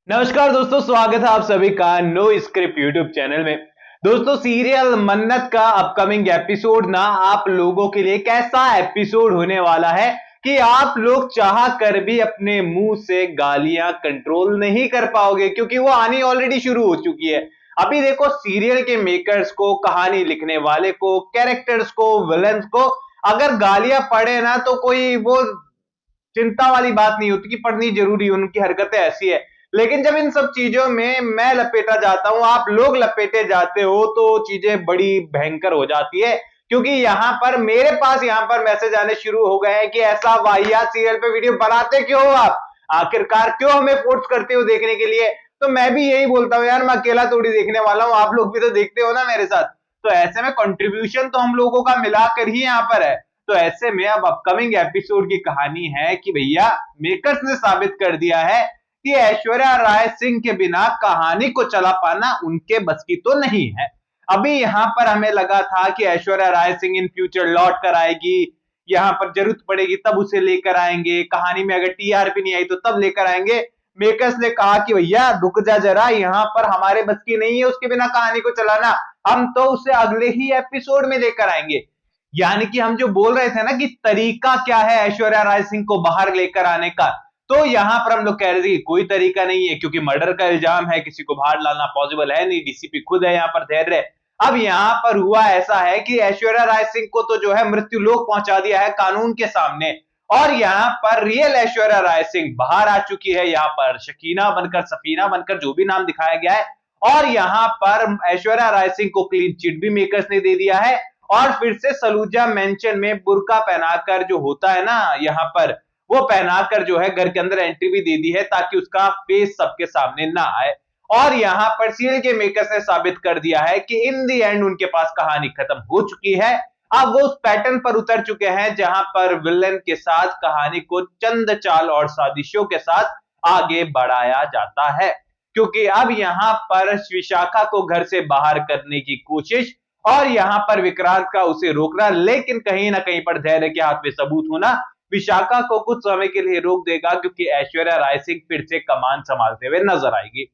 नमस्कार दोस्तों, स्वागत है आप सभी का नो स्क्रिप्ट यूट्यूब चैनल में। दोस्तों, सीरियल मन्नत का अपकमिंग एपिसोड ना आप लोगों के लिए एक ऐसा एपिसोड होने वाला है कि आप लोग चाह कर भी अपने मुंह से गालियां कंट्रोल नहीं कर पाओगे, क्योंकि वो आनी ऑलरेडी शुरू हो चुकी है। अभी देखो, सीरियल के मेकर्स को, कहानी लिखने वाले को, कैरेक्टर्स को, विलन्स को अगर गालियां पड़े ना तो कोई वो चिंता वाली बात नहीं होती कि पढ़नी जरूरी, उनकी हरकतें ऐसी है। लेकिन जब इन सब चीजों में मैं लपेटा जाता हूं, आप लोग लपेटे जाते हो, तो चीजें बड़ी भयंकर हो जाती है। क्योंकि यहां पर मेरे पास यहां पर मैसेज आने शुरू हो गए हैं कि ऐसा वाहियात सीरियल पे वीडियो बनाते क्यों हो आप, आखिरकार क्यों हमें फोर्स करते हो देखने के लिए। तो मैं भी यही बोलता हूं, यार मैं अकेला थोड़ी देखने वाला हूं, आप लोग भी तो देखते हो ना मेरे साथ। तो ऐसे में कंट्रीब्यूशन तो हम लोगों का मिलाकर ही यहां पर है। तो ऐसे में अब अपकमिंग एपिसोड की कहानी है कि भैया मेकर्स ने साबित कर दिया है कि ऐश्वर्या राय सिंह के बिना कहानी को चला पाना उनके बस की तो नहीं है। अभी यहां पर हमें लगा था कि ऐश्वर्या राय सिंह इन फ्यूचर लौट कर आएगी, यहां पर जरूरत पड़ेगी तब उसे लेकर आएंगे, कहानी में अगर टीआरपी नहीं आई तो तब लेकर आएंगे। मेकर्स ने कहा कि भैया रुक जा जरा, यहां पर हमारे बस की नहीं है उसके बिना कहानी को चलाना, हम तो उसे अगले ही एपिसोड में लेकर आएंगे। यानी कि हम जो बोल रहे थे ना कि तरीका क्या है ऐश्वर्या राय सिंह को बाहर लेकर आने का, तो यहां पर हम लोग कह रहे थे कि कोई तरीका नहीं है, क्योंकि मर्डर का इल्जाम है, किसी को बाहर लाना पॉसिबल है नहीं, डीसीपी खुद है यहां पर धैर्य। अब यहां पर हुआ ऐसा है कि ऐश्वर्या राय सिंह को तो जो है मृत्यु लोक पहुंचा दिया है कानून के सामने, और यहां पर रियल ऐश्वर्या राय सिंह बाहर आ चुकी है, यहां पर शकीना बनकर, सफीना बनकर, जो भी नाम दिखाया गया है। और यहां पर ऐश्वर्या राय सिंह को क्लीन चिट भी मेकर्स ने दे दिया है, और फिर से सलूजा मेंशन में बुर्का पहनाकर जो होता है ना यहां पर, वो पहनाकर जो है घर के अंदर एंट्री भी दे दी है, ताकि उसका फेस सबके सामने ना आए। और यहां पर सीरियल के मेकर्स ने साबित कर दिया है कि इन दी एंड उनके पास कहानी खत्म हो चुकी है। अब वो उस पैटर्न पर उतर चुके हैं जहां पर विलन के साथ कहानी को चंद चाल और साजिशों के साथ आगे बढ़ाया जाता है। क्योंकि अब यहां पर विशाखा को घर से बाहर करने की कोशिश, और यहां पर विक्रांत का उसे रोकना, लेकिन कहीं ना कहीं पर धैर्य के हाथ में सबूत होना विशाखा को कुछ समय के लिए रोक देगा, क्योंकि ऐश्वर्या राय सिंह फिर से कमान संभालते हुए नजर आएगी।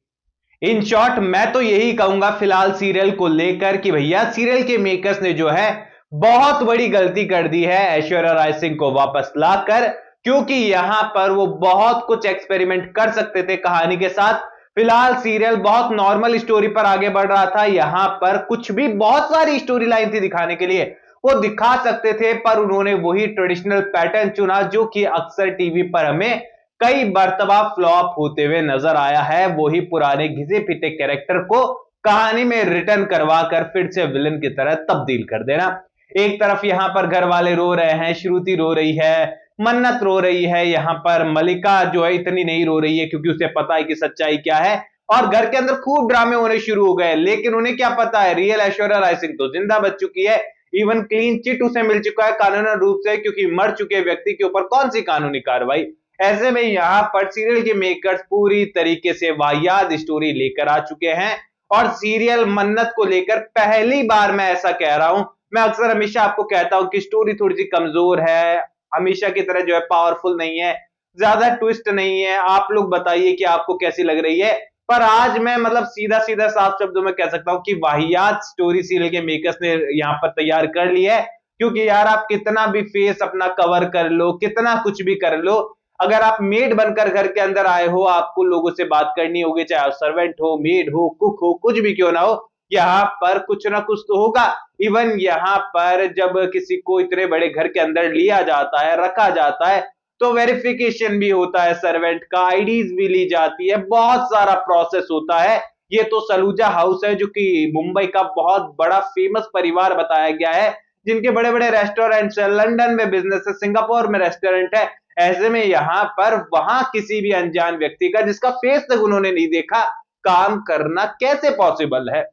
इन शॉर्ट मैं तो यही कहूंगा फिलहाल सीरियल को लेकर कि भैया सीरियल के मेकर्स ने जो है बहुत बड़ी गलती कर दी है ऐश्वर्या राय सिंह को वापस लाकर, क्योंकि यहां पर वो बहुत कुछ एक्सपेरिमेंट कर सकते थे कहानी के साथ। फिलहाल सीरियल बहुत नॉर्मल स्टोरी पर आगे बढ़ रहा था, यहां पर कुछ भी बहुत सारी स्टोरी लाइन थी दिखाने के लिए, वो दिखा सकते थे, पर उन्होंने वही ट्रेडिशनल पैटर्न चुना जो कि अक्सर टीवी पर हमें कई मर्तबा फ्लॉप होते हुए नजर आया है। वही पुराने घिसे पिटे कैरेक्टर को कहानी में रिटर्न करवा कर फिर से विलन की तरह तब्दील कर देना। एक तरफ यहां पर घर वाले रो रहे हैं, श्रुति रो रही है, मन्नत रो रही है, यहां पर मलिका जो है इतनी नहीं रो रही है क्योंकि उसे पता है कि सच्चाई क्या है, और घर के अंदर खूब ड्रामे होने शुरू हो गए। लेकिन उन्हें क्या पता है, रियल ऐश्वर्या राय सिंह तो जिंदा बच चुकी है, इवन क्लीन चिट उसे मिल चुका है कानूनी रूप से, क्योंकि मर चुके व्यक्ति के ऊपर कौन सी कानूनी कार्रवाई। ऐसे में यहां पर सीरियल के मेकर्स पूरी तरीके से वाहियात स्टोरी लेकर आ चुके हैं, और सीरियल मन्नत को लेकर पहली बार मैं ऐसा कह रहा हूं। मैं अक्सर हमेशा आपको कहता हूं कि स्टोरी थोड़ी सी कमजोर है, हमेशा की तरह जो है पावरफुल नहीं है, ज्यादा ट्विस्ट नहीं है। आप लोग बताइए कि आपको कैसी लग रही है। पर आज मैं मतलब सीधा सीधा साफ शब्दों में कह सकता हूं कि वाहियात स्टोरी सीरियल के मेकर्स ने यहां पर तैयार कर ली है। क्योंकि यार आप कितना भी फेस अपना कवर कर लो, कितना कुछ भी कर लो, अगर आप मेड बनकर घर के अंदर आए हो, आपको लोगों से बात करनी होगी, चाहे सर्वेंट हो, मेड हो, कुक हो, कुछ भी क्यों ना हो, यहाँ पर कुछ ना कुछ तो होगा। इवन यहाँ पर जब किसी को इतने बड़े घर के अंदर लिया जाता है, रखा जाता है, तो वेरिफिकेशन भी होता है, सर्वेंट का आईडीज भी ली जाती है, बहुत सारा प्रोसेस होता है। ये तो सलूजा हाउस है जो कि मुंबई का बहुत बड़ा फेमस परिवार बताया गया है, जिनके बड़े बड़े रेस्टोरेंट्स है, लंदन में बिजनेस है, सिंगापुर में रेस्टोरेंट है। ऐसे में यहां पर वहां किसी भी अनजान व्यक्ति का, जिसका फेस तक उन्होंने नहीं देखा, काम करना कैसे पॉसिबल है।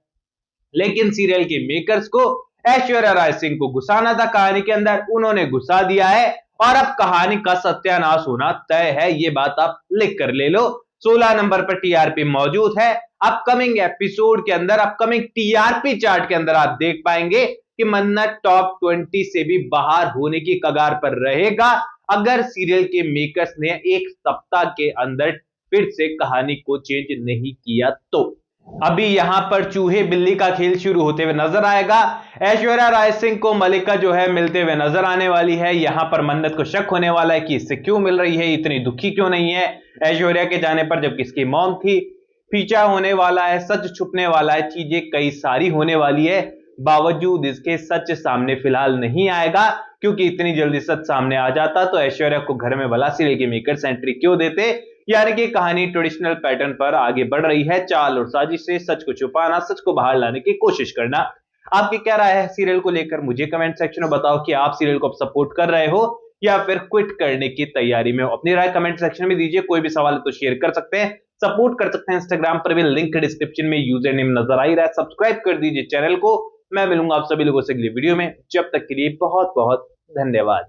लेकिन सीरियल के मेकर्स को ऐश्वर्या राय सिंह को घुसाना था कहानी के अंदर, उन्होंने घुसा दिया है, और अब कहानी का सत्यानाश होना तय है, ये बात आप लिख कर ले लो। 16 नंबर पर टीआरपी मौजूद है। अपकमिंग एपिसोड के अंदर, अपकमिंग टीआरपी चार्ट के अंदर आप देख पाएंगे कि मन्नत टॉप 20 से भी बाहर होने की कगार पर रहेगा, अगर सीरियल के मेकर्स ने एक सप्ताह के अंदर फिर से कहानी को चेंज नहीं किया तो अभी यहां पर चूहे बिल्ली का खेल शुरू होते हुए नजर आएगा। ऐश्वर्या राय सिंह को मलिका जो है मिलते हुए नजर आने वाली है। यहां पर मन्नत को शक होने वाला है कि इससे क्यों मिल रही है, इतनी दुखी क्यों नहीं है ऐश्वर्या के जाने पर, जबकि इसकी मॉम थी। पीछा होने वाला है, सच छुपने वाला है, चीजें कई सारी होने वाली है। बावजूद इसके सच सामने फिलहाल नहीं आएगा, क्योंकि इतनी जल्दी सच सामने आ जाता तो ऐश्वर्या को घर में भलासी लेके मेकर्स एंट्री क्यों देते। यानी कि कहानी ट्रेडिशनल पैटर्न पर आगे बढ़ रही है, चाल और साजिश से सच को छुपाना, सच को बाहर लाने की कोशिश करना। आपकी क्या राय है सीरियल को लेकर, मुझे कमेंट सेक्शन में बताओ कि आप सीरियल को अब सपोर्ट कर रहे हो या फिर क्विट करने की तैयारी में हो। अपनी राय कमेंट सेक्शन में दीजिए। कोई भी सवाल तो शेयर कर सकते हैं, सपोर्ट कर सकते हैं। इंस्टाग्राम पर भी लिंक डिस्क्रिप्शन में यूजर नेम नजर आ ही रहा है, सब्सक्राइब कर दीजिए चैनल को। मैं मिलूंगा आप सभी लोगों से अगली वीडियो में, जब तक के लिए बहुत बहुत धन्यवाद।